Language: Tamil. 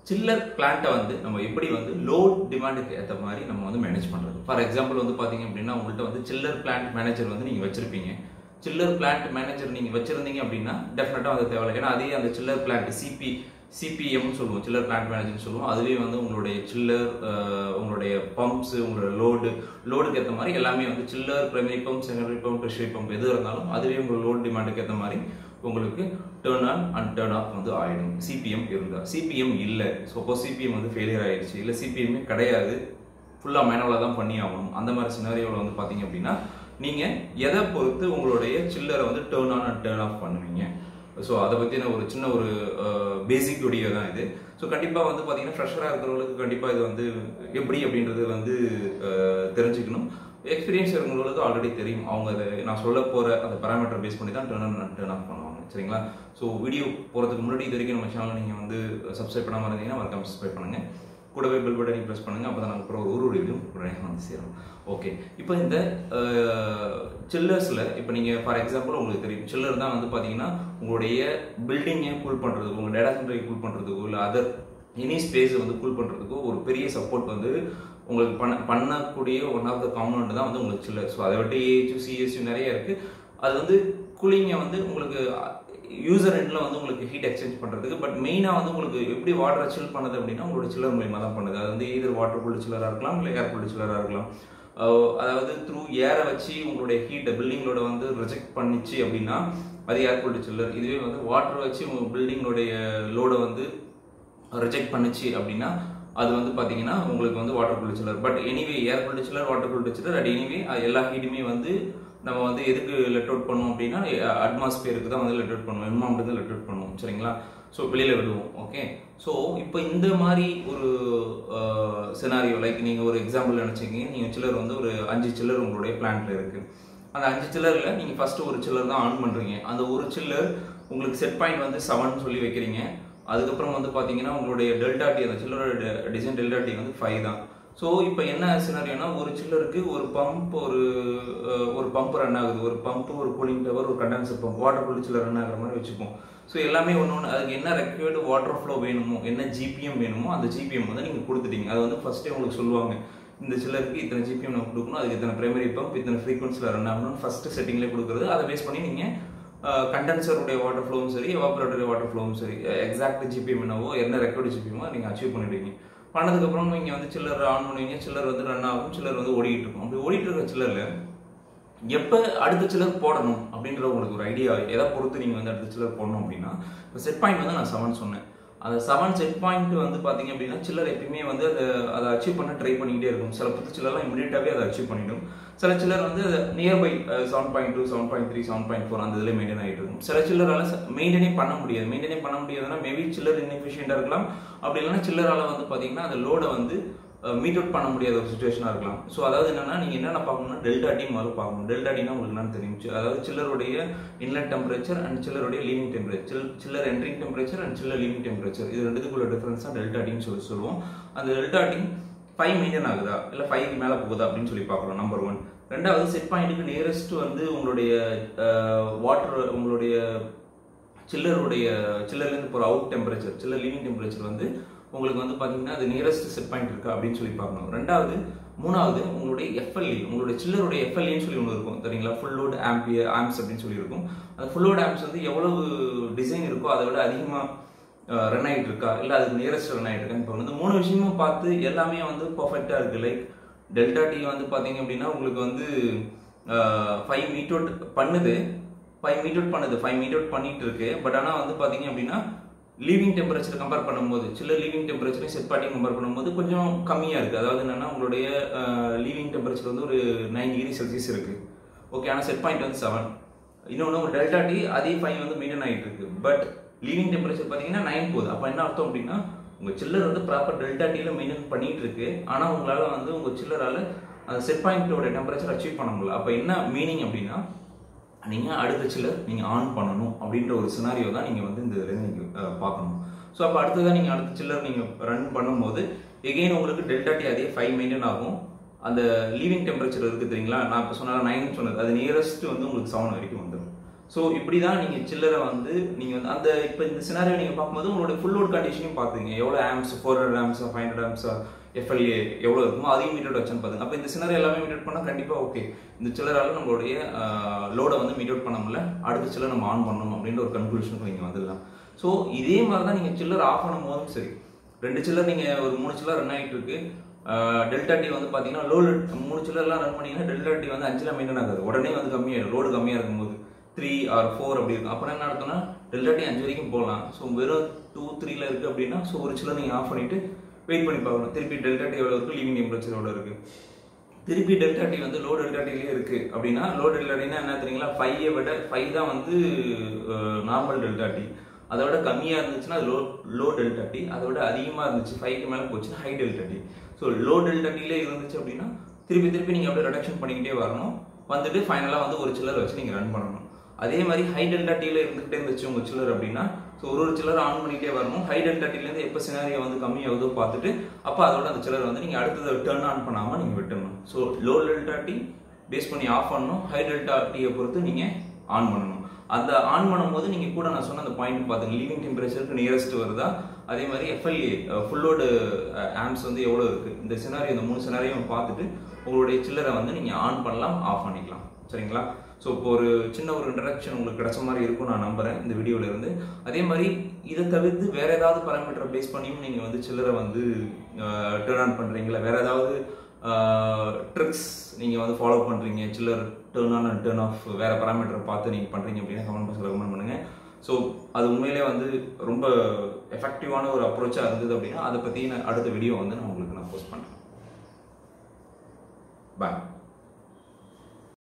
சில்லர் பிளான்ட்டை வந்து நம்ம எப்படி வந்து லோட் டிமாண்டுக்கு ஏற்ற மாதிரி நம்ம வந்து மேனேஜ் பண்ணுறது. ஃபார் எக்ஸாம்பிள் வந்து பார்த்தீங்க அப்படின்னா உங்கள்கிட்ட வந்து சில்லர் பிளான்ட் மேனேஜர் வந்து நீங்கள் வச்சிருப்பீங்க. சில்லர் பிளான்ட் மேனேஜர் நீங்கள் வச்சிருந்தீங்க அப்படின்னா டெஃபினட்டாக அது தேவையில்லை. ஏன்னா அதே அந்த சில்லர் பிளான்ட் சிபிஎம்னு சொல்லுவோம், சில்லர் பிளான்ட் மேனேஜர்னு சொல்லுவோம். அதுலேயே வந்து உங்களுடைய சில்லர், உங்களுடைய பம்ப்ஸ், உங்களோட லோடுக்கு ஏற்ற மாதிரி எல்லாமே வந்து chiller, primary pump, secondary pump, tertiary pump எது இருந்தாலும் அதுவே உங்கள் லோட் டிமாண்டுக்கு ஏற்ற மாதிரி உங்களுக்கு turn on and turn of வந்து ஆகிடும். சிபிஎம் இருந்தால். சிபிஎம் இல்லை, சப்போஸ் சிபிஎம் வந்து ஃபெயிலியர் ஆகிடுச்சு, இல்லை சிபிஎம்மே கிடையாது, ஃபுல்லாக மேனுவலாக தான் பண்ணி ஆகணும், அந்த மாதிரி சினாரியோவில் வந்து பார்த்தீங்க அப்படின்னா நீங்கள் எதை பொறுத்து உங்களுடைய சில்லரை வந்து turn on and turn of பண்ணுவீங்க. ஸோ அதை பற்றின ஒரு சின்ன ஒரு பேசிக் வீடியோ தான் இது. ஸோ கண்டிப்பாக வந்து பார்த்தீங்கன்னா ஃப்ரெஷராக இருக்கிறவங்களுக்கு கண்டிப்பாக இது வந்து எப்படி அப்படின்றது வந்து தெரிஞ்சுக்கணும். எக்ஸ்பீரியன்ஸ் இருக்கிறவங்களுக்கு ஆல்ரெடி தெரியும். அவங்க அதை நான் சொல்ல போகிற அந்த பேராமீட்டர் பேஸ் பண்ணி தான் turn on and turn of பண்ணுவாங்க. சரிங்களா? ஸோ வீடியோ போகிறதுக்கு முன்னாடி இது வரைக்கும் நம்ம சேனல் நீங்கள் வந்து சப்ஸ்கிரைப் பண்ணாமல் இருந்தீங்கன்னா மறக்காம சப்ஸ்கிரைப் பண்ணுங்கள். கூடவே பெல் பட்டனை ப்ரெஸ் பண்ணுங்கள். அப்போ தான் நாங்கள் அப்புறம் ஒரு வீடியோ உடனே வந்து சேரும். ஓகே, இப்போ இந்த சில்லர்ஸில் இப்போ நீங்கள் ஃபார் எக்ஸாம்பிள் உங்களுக்கு தெரியும், சில்லர் தான் வந்து பார்த்தீங்கன்னா உங்களுடைய பில்டிங்கை கூல் பண்ணுறதுக்கோ, உங்கள் டேட்டா சென்டரை கூல் பண்ணுறதுக்கோ, இல்லை அதர் எனி ஸ்பேஸை வந்து கூல் பண்ணுறதுக்கோ ஒரு பெரிய சப்போர்ட் வந்து உங்களுக்கு பண்ணக்கூடிய ஒன் ஆஃப் த காம்பனண்ட் தான் வந்து உங்களுக்கு சில்லர். ஸோ அதை விட்டு ஏஹெச்யூ, சிஎஸ்யூ நிறைய இருக்குது. அது வந்து கூலிங்கை வந்து உங்களுக்கு யூசர் எண்டில் வந்து உங்களுக்கு ஹீட் எக்ஸ்சேஞ்ச் பண்ணுறதுக்கு. பட் மெயினாக வந்து உங்களுக்கு எப்படி வாட்டரை சில் பண்ணுது அப்படின்னா உங்களோட சில்லர் மூலியமாக தான் பண்ணுது. அது வந்து either வாட்டர் கூல்டு சில்லராக இருக்கலாம், இல்லை ஏர் கூல்டு சில்லராக இருக்கலாம். அதாவது த்ரூ ஏரை வச்சு உங்களுடைய ஹீட்டை பில்டிங்களோட வந்து ரிஜெக்ட் பண்ணிச்சு அப்படின்னா அது ஏர் கூல்டு சில்லர். இதுவே வந்து வாட்டர் வச்சு உங்கள் பில்டிங்கோடைய லோடை வந்து ரிஜெக்ட் பண்ணிச்சு அப்படின்னா அது வந்து பார்த்தீங்கன்னா உங்களுக்கு வந்து water cooled chiller. But anyway air cooled chiller, water cooled chiller, at anyway எல்லா ஹீட்டுமே வந்து நம்ம வந்து எதுக்கு லெட் அவுட் பண்ணுவோம் அப்படின்னா அட்மாஸ்பியருக்கு தான் வந்து லெட் அவுட் பண்ணுவோம், என்வாரன்மெண்ட்டுக்கு தான் லெட் அவுட் பண்ணுவோம். சரிங்களா? ஸோ வெளியில் விடுவோம். ஓகே, ஸோ இப்போ இந்த மாதிரி ஒரு சினாரியோ லைக் நீங்கள் ஒரு எக்ஸாம்பிள் நினச்சிக்கிங்க. நீங்கள் சில்லர் வந்து ஒரு 5 சில்லர் உங்களுடைய பிளான்ட்டில் இருக்குது. அந்த 5 சில்லரில் நீங்கள் ஃபஸ்ட்டு ஒரு சில்லர் தான் ஆன் பண்ணுறீங்க. அந்த ஒரு சில்லர் உங்களுக்கு செட் பாயிண்ட் வந்து 7 சொல்லி வைக்கிறீங்க. அதுக்கப்புறம் வந்து பார்த்தீங்கன்னா உங்களுடைய டெல்டா டி, அந்த சில்லரோட டிசைன் டெல்டா டி வந்து 5 தான். ஸோ இப்போ என்ன சினாரியோனா ஒரு சில்லருக்கு ஒரு பம்ப் ரன் ஆகுது, ஒரு பம்ப், ஒரு கூலிங் டவர், ஒரு condenser pump, water cooled chiller run ஆகிற மாதிரி வச்சுப்போம். ஸோ எல்லாமே ஒன்று அதுக்கு என்ன ரெக்வயர்டு வாட்டர் ஃப்ளோ வேணுமோ, என்ன ஜிபிஎம் வேணுமோ அந்த ஜிபிஎம் வந்து நீங்கள் கொடுத்துட்டீங்க. அது வந்து ஃபர்ஸ்ட்டே உங்களுக்கு சொல்லுவாங்க, இந்த சில்லருக்கு இத்தனை ஜிபிஎம் நம்ம கொடுக்கணும், அதுக்கு இத்தனை பிரைமரி பம்ப், இத்தனை ஃப்ரீக்வன்சியில் ரன் ஆகணும்னு ஃபஸ்ட்டு செட்டிங்லேயே கொடுக்குறது. அதை பேஸ் பண்ணி நீங்கள் கண்டென்சருடைய வாட்டர் ஃப்ளோவும் சரி, எவாபரேட்டருடைய வாட்டர் ஃப்ளோவும் சரி, எக்ஸாக்ட் ஜிபிஎம் என்னவோ, என்ன ரெக்கார்டு ஜிபிஎம்மோ நீங்கள் அச்சீவ் பண்ணிடுவீங்க. பண்ணதுக்கப்புறம் நீங்கள் வந்து சில்லர் ஆன் பண்ணுவீங்க, சில்லர் வந்து ரன் ஆகும், சில்லர் வந்து ஓடிட்டு இருக்கும். அப்படி ஓடிட்டு இருக்க சில்லரில் எப்போ அடுத்த சில்லர் போடணும் அப்படின்ற உங்களுக்கு ஒரு ஐடியா எதை பொறுத்து நீங்கள் வந்து அடுத்த சில்லர் போடணும் அப்படின்னா, இப்போ செட் பாயிண்ட் வந்து நான் 7 சொன்னேன். அந்த 7 செட் பாயிண்ட் வந்து பார்த்தீங்க அப்படின்னா சில்லர் எப்பயுமே வந்து அதை அச்சீவ் பண்ண ட்ரை பண்ணிக்கிட்டே இருக்கும். சில புது சில்லர்லாம் இமீடியட்டாகவே அதை அச்சீவ் பண்ணிடும். சில சில்லர் வந்து நியர்பை 7.2, 7.3, 7.4 அந்த இதில் மெயின்டைன் ஆகிட்டு இருக்கும். சில சில்லரால் மெயின்டைனே பண்ண முடியாது. மெயின்டைனே பண்ண முடியாதுன்னா மேபி சில்லர் இன்எஃபிஷியண்டாக இருக்கலாம். அப்படி இல்லைன்னா சில்லரால் வந்து பார்த்தீங்கன்னா அந்த லோடை வந்து மீட் அவுட் பண்ண முடியாத ஒரு சுச்சுவேஷனாக இருக்கலாம். ஸோ அதாவது என்னன்னா நீங்கள் என்னென்ன பார்க்கணும்னா டெல்டா டி முதல்ல பார்க்கணும். டெல்டா டினா உங்களுக்கு என்னன்னு தெரியும். அதாவது சில்லருடைய இன்லெட் டெம்பரேச்சர் அண்ட் சில்லருடைய leaving temperature, chiller entering temperature and chiller leaving temperature, இது ரெண்டுக்குள்ள டிஃபரன்ஸ் தான் டெல்டா டின்னு சொல்லுவோம். அந்த டெல்டா டி 5 மெயின்டைன் ஆகுதா இல்லை 5க்கு மேலே போகுதா அப்படின்னு சொல்லி பார்க்கலாம். நம்பர் 1. ரெண்டாவது செட் பாயிண்ட்டுக்கு நியரஸ்ட் வந்து உங்களுடைய வாட்டர், உங்களுடைய சில்லர்லேருந்து போகிற out temperature, chiller leaving temperature வந்து உங்களுக்கு வந்து பார்த்தீங்கன்னா அது நியரஸ்ட் செட் பாயிண்ட் இருக்கா அப்படின்னு சொல்லி பார்க்கணும். மூணாவது உங்களுடைய எஃப்எல்இ, உங்களுடைய சில்லருடைய எஃப்எல்இன்னு சொல்லி ஒன்று இருக்கும் தெரியுங்களா, ஃபுல் லோட் ஆம்ப்ஸ் அப்படின்னு சொல்லி இருக்கும். அந்த ஃபுல் லோட் ஆம்ப்ஸ் வந்து எவ்வளவு டிசைன் இருக்கோ அதை விட அதிகமாக ரன் ஆகிட்டு இருக்கா, இல்லை அதுக்கு நியரஸ்ட் ரன் ஆகிட்டு இருக்கா. இப்போ வந்து 3 விஷயமும் பார்த்து எல்லாமே வந்து பர்ஃபெக்டாக இருக்குது. லைக் டெல்டா டி வந்து பார்த்தீங்க அப்படின்னா உங்களுக்கு வந்து 5 மீட் அவுட் பண்ணுது, 5 மீட் அவுட் பண்ணிட்டு இருக்கு. பட் ஆனால் வந்து பார்த்தீங்க அப்படின்னா லீவிங் டெம்பரேச்சர் கம்பேர் பண்ணும்போது, சில்லர் லீவிங் டெம்பரேச்சரையும் செட் பாயிண்டையும் கம்பேர் பண்ணும்போது கொஞ்சம் கம்மியாக இருக்குது. அதாவது என்னன்னா உங்களுடைய லீவிங் டெம்பரேச்சர் வந்து ஒரு 9 டிகிரி செல்சியஸ் இருக்குது. ஓகே, ஆனால் செட் பாயிண்ட் வந்து 7. இன்னொன்று ஒரு டெல்டா டி அதே 5 வந்து மெயின்டைன் ஆகிட்டு இருக்கு. பட் லீவிங் டெம்பரேச்சர் பார்த்தீங்கன்னா 9 போகுது. அப்போ என்ன அர்த்தம் அப்படின்னா உங்கள் சில்லர் வந்து ப்ராப்பர் டெல்டா டியில் மெயின்டைன் பண்ணிட்டு இருக்கு. ஆனால் உங்களால் வந்து உங்கள் சில்லரால் அந்த செட் பாயிண்டோட டெம்பரேச்சர் அச்சீவ் பண்ண முடியல. அப்போ என்ன மீனிங் அப்படின்னா நீங்கள் அடுத்த சில்லர் நீங்கள் ஆன் பண்ணணும் அப்படின்ற ஒரு சினாரியோ தான் நீங்கள் வந்து இந்த இதில் நீங்கள் பார்க்கணும். ஸோ அப்போ அடுத்ததான் நீங்கள் அடுத்த சில்லர் நீங்கள் ரன் பண்ணும்போது எகெயின் உங்களுக்கு டெல்டா டி அதே 5 மெயின்டைன் ஆகும். அந்த லீவிங் டெம்பரேச்சர் இருக்குது தெரியுங்களா, நான் இப்போ சொன்ன 9 சொன்னது அது நியரஸ்ட் வந்து உங்களுக்கு 7 வரைக்கும் வந்துடும். ஸோ இப்படி தான் நீங்கள் சில்லரை வந்து நீங்கள் வந்து அந்த இப்போ இந்த சினாரியோ நீங்கள் பார்க்கும்போது உங்களோட ஃபுல் லோட் கண்டிஷனையும் பார்த்துங்க. எவ்வளோ ஆம்ஸ், 400 ஆம்ஸா 500 ஆம்ஸா, எஃப்எல்ஏ எவ்வளோ இருக்குமோ அதையும் மீட் வச்சுன்னு பார்த்துங்க. அப்போ இந்த சினாரியோ எல்லாமே மீட் பண்ணால் கண்டிப்பாக ஓகே, இந்த சில்லரால் நம்மளுடைய லோடை வந்து மீட் பண்ண முடியல, அடுத்த சில்லர் நம்ம ஆன் பண்ணணும் அப்படின்ற ஒரு கன்க்ளூஷனுக்கு நீங்கள் வந்துடலாம். ஸோ இதே மாதிரி தான் நீங்கள் சில்லர் ஆஃப் பண்ணும் போதும் சரி, 2 சில்லர் நீங்கள் ஒரு 3 சில்லர் ரன் ஆகிட்டு இருக்கு, டெல்டா டி வந்து பார்த்தீங்கன்னா லோ 3 சில்லர்லாம் ரன் பண்ணிங்கன்னா டெல்டா டி வந்து 5ல் மெயின்டைன் ஆகாது, உடனே வந்து கம்மியாகிடும். லோடு கம்மியாக இருக்கும்போது 3 or 4 அப்படி இருக்கும். அப்புறம் என்ன அர்த்தம்னா டெல்டா டி 5 வரைக்கும் போகலாம். ஸோ வெறும் 2, 3ல இருக்குது அப்படின்னா ஸோ ஒரு சில்லர் நீங்கள் ஆஃப் பண்ணிவிட்டு வெயிட் பண்ணி பார்க்கணும். திருப்பி டெல்டா டி எவ்வளோ இருக்குது, லீவிங் டெம்பரேச்சர் எவ்வளோ இருக்குது. திருப்பி டெல்டா டி வந்து லோ டெல்டா டிலே இருக்குது அப்படின்னா, லோ டெல்டா டினா என்ன தெரியுங்களா, 5ஐ விட 5 தான் வந்து நார்மல் டெல்டா டி. அதை விட கம்மியாக இருந்துச்சுன்னா லோ டெல்டா டி, அதை விட அதிகமாக இருந்துச்சு 5க்கு மேலே போச்சுன்னா high delta D. So low delta delay இருந்துச்சு அப்படின்னா திருப்பி நீங்கள் அப்படியே ரிடக்ஷன் பண்ணிக்கிட்டே வரணும். வந்துட்டு ஃபைனலாக வந்து ஒரு சில்லர் வச்சு நீங்கள் ரன் பண்ணணும். அதே மாதிரி ஹை டெல்டா டியில் இருந்துகிட்டே இருந்துச்சு உங்கள் சில்லர் அப்படின்னா ஸோ ஒரு சில்லர் ஆன் பண்ணிகிட்டே வரணும். ஹை டெல்டா டிலேருந்து எப்போ சினாரியோ வந்து கம்மியாகுதோ பார்த்துட்டு அப்போ அதோட அந்த சில்லர் வந்து நீங்கள் அடுத்தது டர்ன் ஆன் பண்ணாமல் நீங்கள் விட்டுடணும். So low delta T base பண்ணி ஆஃப் பண்ணணும், ஹை டெல்டா டியை பொறுத்து நீங்கள் ஆன் பண்ணணும். அந்த ஆன் பண்ணும்போது நீங்கள் கூட நான் சொன்ன அந்த பாயிண்ட் பார்த்துங்க, லீவிங் டெம்பரேச்சருக்கு நியரஸ்ட் வருதா, அதே மாதிரி எஃப்எல்ஏ ஃபுல்லோடு ஆம்ஸ் வந்து எவ்வளோ இருக்குது, இந்த சினாரியோ இந்த 3 சினாரியோ பார்த்துட்டு உங்களுடைய சில்லரை வந்து நீங்கள் ஆன் பண்ணலாம், ஆஃப் பண்ணிக்கலாம். சரிங்களா? ஸோ இப்போ ஒரு சின்ன ஒரு இன்ட்ரடக்ஷன் உங்களுக்கு கிடைச்ச மாதிரி இருக்கும் நான் நம்புகிறேன் இந்த வீடியோவில் இருந்து. அதே மாதிரி இதை தவிர்த்து வேறு ஏதாவது பராமீட்டரை பேஸ் பண்ணியும் நீங்கள் வந்து சில்லரை வந்து டர்ன் ஆன் பண்ணுறீங்களா, வேறு ஏதாவது ட்ரிக்ஸ் நீங்கள் வந்து ஃபாலோ பண்ணுறீங்க, chiller turn on and turn of வேறு பராமீட்டரை பார்த்து நீங்கள் பண்ணுறீங்க அப்படின்னா கமெண்ட் பாக்ஸில் கமெண்ட் பண்ணுங்கள். ஸோ அது உண்மையிலே வந்து ரொம்ப எஃபெக்டிவான ஒரு அப்ரோச்சாக இருந்தது அப்படின்னா அதை பற்றி நான் அடுத்த வீடியோ வந்து நான் உங்களுக்கு போஸ்ட் பண்ணுறேன். பாய்.